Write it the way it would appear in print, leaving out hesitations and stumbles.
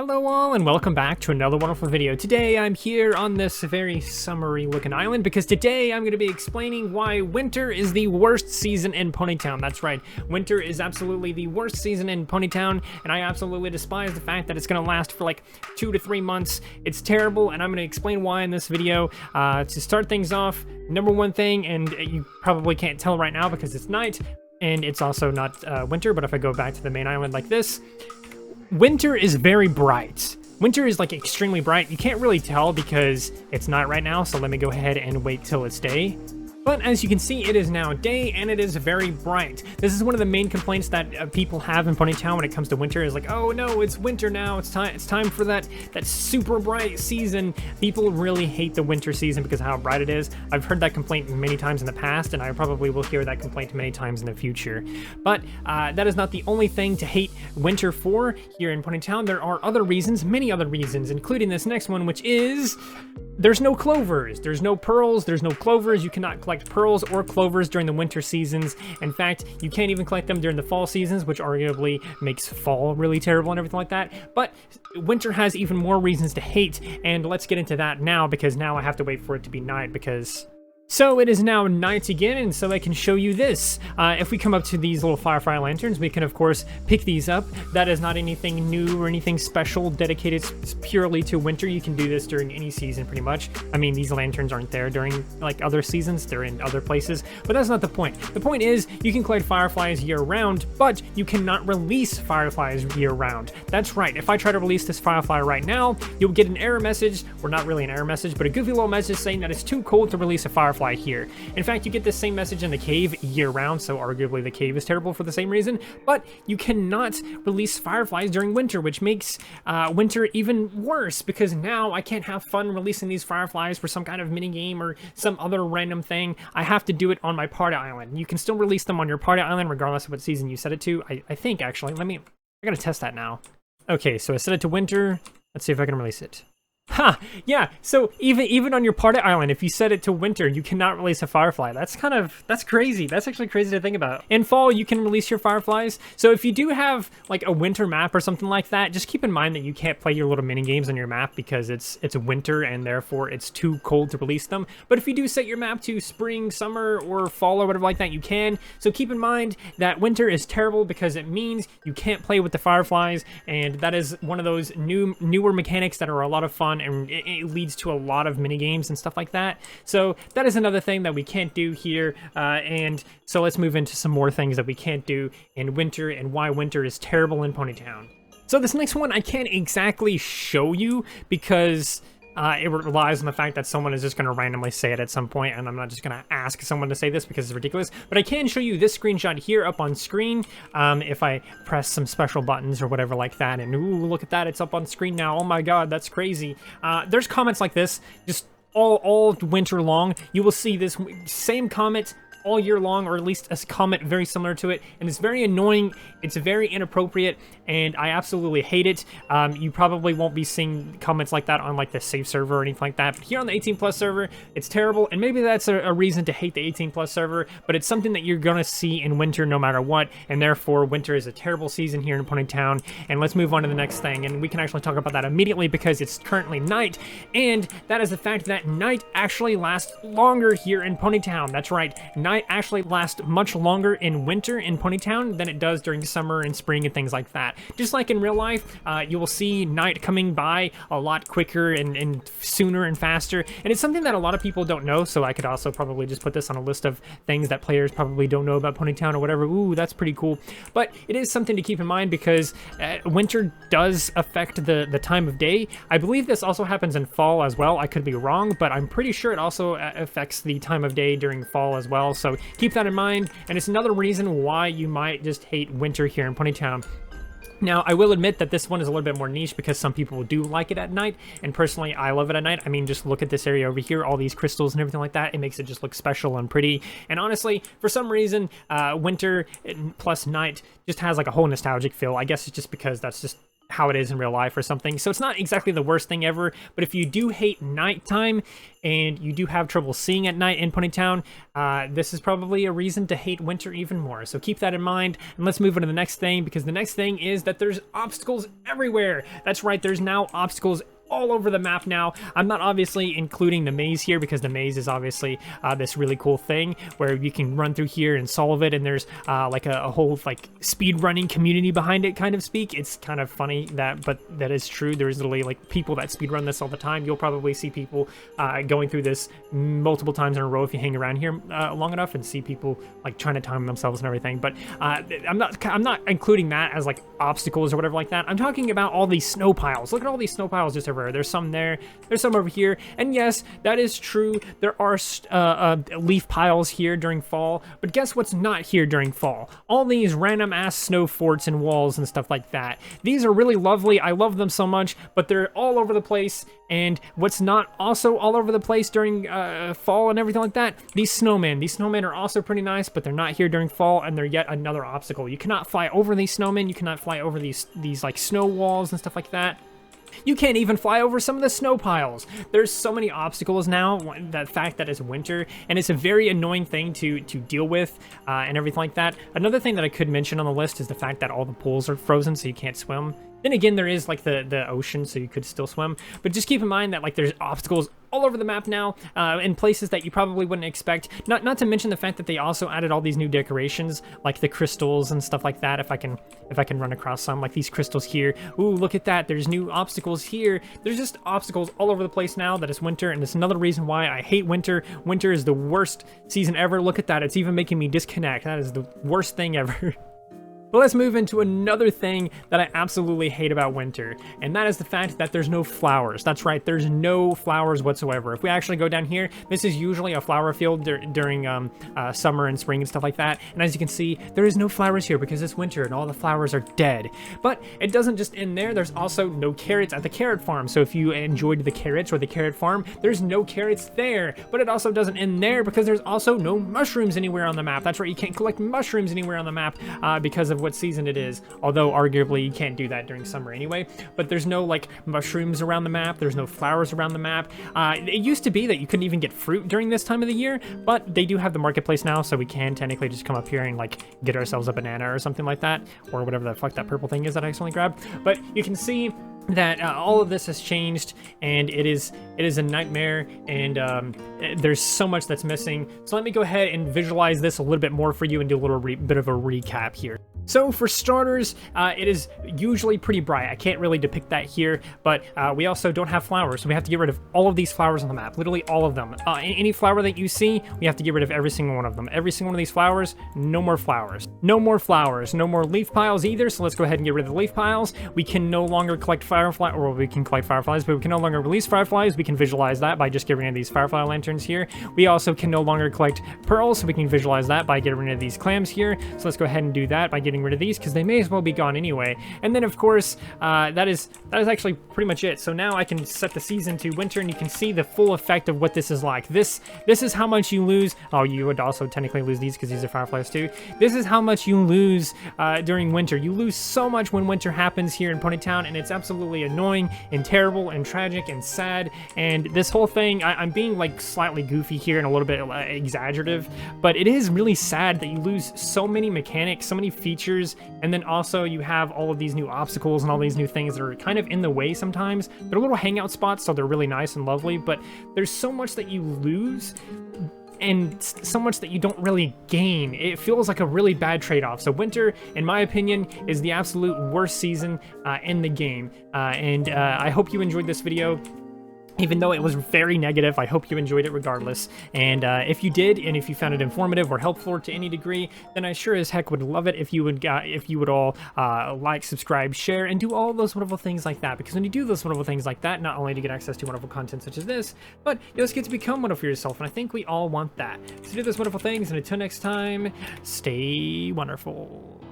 Hello all and welcome back to another wonderful video. Today I'm here on this very summery looking island because today I'm going to be explaining why winter is the worst season in Ponytown. That's right, winter is absolutely the worst season in Ponytown, and I absolutely despise the fact that it's going to last for like 2 to 3 months. It's terrible, and I'm going to explain why in this video. To start things off, number one thing, and you probably can't tell right now because it's night, and it's also not winter, but if I go back to the main island like this, winter is very bright. Winter is like extremely bright. You can't really tell because it's night right now, so let me go ahead and wait till it's day. But as you can see, it is now day and it is very bright. This is one of the main complaints that people have in Ponytown when it comes to winter is like, oh no, it's winter now. It's time for that super bright season. People really hate the winter season because of how bright it is. I've heard that complaint many times in the past, and I probably will hear that complaint many times in the future. But that is not the only thing to hate winter for here in Ponytown. There are other reasons, many other reasons, including this next one, which is there's no clovers, there's no pearls, there's no clovers. You cannot collect pearls or clovers during the winter seasons. In fact, you can't even collect them during the fall seasons, which arguably makes fall really terrible and everything like that. But winter has even more reasons to hate, and let's get into that now because now I have to wait for it to be night because... So it is now night again, and so I can show you this. If we come up to these little Firefly lanterns, we can of course pick these up. That is not anything new or anything special dedicated purely to winter. You can do this during any season pretty much. I mean, these lanterns aren't there during like other seasons, they're in other places, but that's not the point. The point is you can collect Fireflies year round, but you cannot release Fireflies year round. That's right, if I try to release this Firefly right now, you'll get an error message, or not really an error message, but a goofy little message saying that it's too cold to release a Firefly here. In fact, you get this same message in the cave year-round, so arguably the cave is terrible for the same reason, but you cannot release Fireflies during winter, which makes winter even worse, because now I can't have fun releasing these Fireflies for some kind of mini-game or some other random thing. I have to do it on my party island. You can still release them on your party island regardless of what season you set it to. I think, actually. I gotta test that now. Okay, so I set it to winter. Let's see if I can release it. Ha! Yeah, so even on your party island, if you set it to winter, you cannot release a Firefly. That's crazy. That's actually crazy to think about. In fall, you can release your Fireflies. So if you do have like a winter map or something like that, just keep in mind that you can't play your little mini games on your map because it's winter and therefore it's too cold to release them. But if you do set your map to spring, summer, or fall or whatever like that, you can. So keep in mind that winter is terrible because it means you can't play with the Fireflies, and that is one of those newer mechanics that are a lot of fun, and it leads to a lot of mini games and stuff like that. So that is another thing that we can't do here, and so let's move into some more things that we can't do in winter and why winter is terrible in Ponytown. So this next one I can't exactly show you because it relies on the fact that someone is just going to randomly say it at some point, and I'm not just going to ask someone to say this because it's ridiculous. But I can show you this screenshot here up on screen if I press some special buttons or whatever like that. And ooh, look at that, it's up on screen now. Oh my god, that's crazy. There's comments like this just all winter long. You will see this same comment all year long, or at least a comment very similar to it, and it's very annoying, it's very inappropriate, and I absolutely hate it. You probably won't be seeing comments like that on like the safe server or anything like that, but here on the 18+ server, it's terrible, and maybe that's a reason to hate the 18+ server, but it's something that you're gonna see in winter no matter what, and therefore winter is a terrible season here in Ponytown. And let's move on to the next thing, and we can actually talk about that immediately because it's currently night, and that is the fact that night actually lasts longer here in Ponytown. That's right, night actually lasts much longer in winter in Ponytown than it does during summer and spring and things like that. Just like in real life, you will see night coming by a lot quicker and sooner and faster, and it's something that a lot of people don't know, so I could also probably just put this on a list of things that players probably don't know about Ponytown or whatever. Ooh, that's pretty cool. But it is something to keep in mind because winter does affect the time of day. I believe this also happens in fall as well. I could be wrong, but I'm pretty sure it also affects the time of day during fall as well, so keep that in mind, and it's another reason why you might just hate winter here in Ponytown. Now, I will admit that this one is a little bit more niche because some people do like it at night, and personally, I love it at night. I mean, just look at this area over here, all these crystals and everything like that. It makes it just look special and pretty, and honestly, for some reason, winter plus night just has like a whole nostalgic feel. I guess it's just because that's just how it is in real life or something. So it's not exactly the worst thing ever, but if you do hate nighttime and you do have trouble seeing at night in Ponytown, this is probably a reason to hate winter even more. So keep that in mind, and let's move on to the next thing, because the next thing is that there's obstacles everywhere. That's right, there's now obstacles all over the map now. I'm not obviously including the maze here, because the maze is obviously this really cool thing where you can run through here and solve it, and there's like a whole like speed running community behind it, kind of speak. It's kind of funny but that is true. There's literally like people that speed run this all the time. You'll probably see people going through this multiple times in a row if you hang around here long enough, and see people like trying to time themselves and everything. But I'm not including that as like obstacles or whatever like that. I'm talking about all these snow piles. Look at all these snow piles just everywhere. There's some there, there's some over here, and yes, that is true. There are leaf piles here during fall, but guess what's not here during fall? All these random ass snow forts and walls and stuff like that. These are really lovely. I love them so much, but they're all over the place. And what's not also all over the place during fall and everything like that? These snowmen. These snowmen are also pretty nice, but they're not here during fall, and they're yet another obstacle. You cannot fly over these snowmen. You cannot fly over these like snow walls and stuff like that. You can't even fly over some of the snow piles. There's so many obstacles now, the fact that it's winter, and it's a very annoying thing to deal with and everything like that. Another thing that I could mention on the list is the fact that all the pools are frozen, so you can't swim. Then again, there is like the ocean, so you could still swim. But just keep in mind that like there's obstacles all over the map now, in places that you probably wouldn't expect. Not to mention the fact that they also added all these new decorations, like the crystals and stuff like that. If I can run across some, like these crystals here. Ooh, look at that! There's new obstacles here. There's just obstacles all over the place now that it's winter, and it's another reason why I hate winter. Winter is the worst season ever. Look at that! It's even making me disconnect. That is the worst thing ever. But let's move into another thing that I absolutely hate about winter, and that is the fact that there's no flowers. That's right, there's no flowers whatsoever. If we actually go down here, this is usually a flower field during summer and spring and stuff like that, and as you can see, there is no flowers here because it's winter and all the flowers are dead. But it doesn't just end there. There's also no carrots at the carrot farm, so if you enjoyed the carrots or the carrot farm, there's no carrots there. But it also doesn't end there, because there's also no mushrooms anywhere on the map. That's right, you can't collect mushrooms anywhere on the map because of what season it is, although arguably you can't do that during summer anyway. But there's no like mushrooms around the map, there's no flowers around the map. It used to be that you couldn't even get fruit during this time of the year, but they do have the marketplace now, so we can technically just come up here and like get ourselves a banana or something like that, or whatever the fuck that purple thing is that I accidentally grabbed. But you can see that all of this has changed, and it is a nightmare, and there's so much that's missing. So let me go ahead and visualize this a little bit more for you and do a little bit of a recap here. So for starters, it is usually pretty bright. I can't really depict that here, but we also don't have flowers, so we have to get rid of all of these flowers on the map, literally all of them. Any flower that you see, we have to get rid of every single one of them. Every single one of these flowers, no more flowers. No more flowers, no more leaf piles either, so let's go ahead and get rid of the leaf piles. We can no longer collect fireflies, or we can collect fireflies, but we can no longer release fireflies. We can visualize that by just getting rid of these firefly lanterns here. We also can no longer collect pearls, so we can visualize that by getting rid of these clams here. So let's go ahead and do that by getting rid of these, because they may as well be gone anyway. And then of course, that is actually pretty much it. So now I can set the season to winter, and you can see the full effect of what this is like. This is how much you lose. Oh, you would also technically lose these because these are fireflies too. This is how much you lose during winter. You lose so much when winter happens here in Ponytown, and it's absolutely annoying and terrible and tragic and sad. And this whole thing, I'm being like slightly goofy here and a little bit exaggerative, but it is really sad that you lose so many mechanics, so many features, and then also you have all of these new obstacles and all these new things that are kind of in the way sometimes. They're little hangout spots, so they're really nice and lovely, but there's so much that you lose and so much that you don't really gain. It feels like a really bad trade-off. So winter, in my opinion, is the absolute worst season in the game. I hope you enjoyed this video. Even though it was very negative, I hope you enjoyed it regardless. And if you did, and if you found it informative or helpful to any degree, then I sure as heck would love it if you would all like, subscribe, share, and do all those wonderful things like that. Because when you do those wonderful things like that, not only do you get access to wonderful content such as this, but you also get to become wonderful for yourself. And I think we all want that. So do those wonderful things, and until next time, stay wonderful.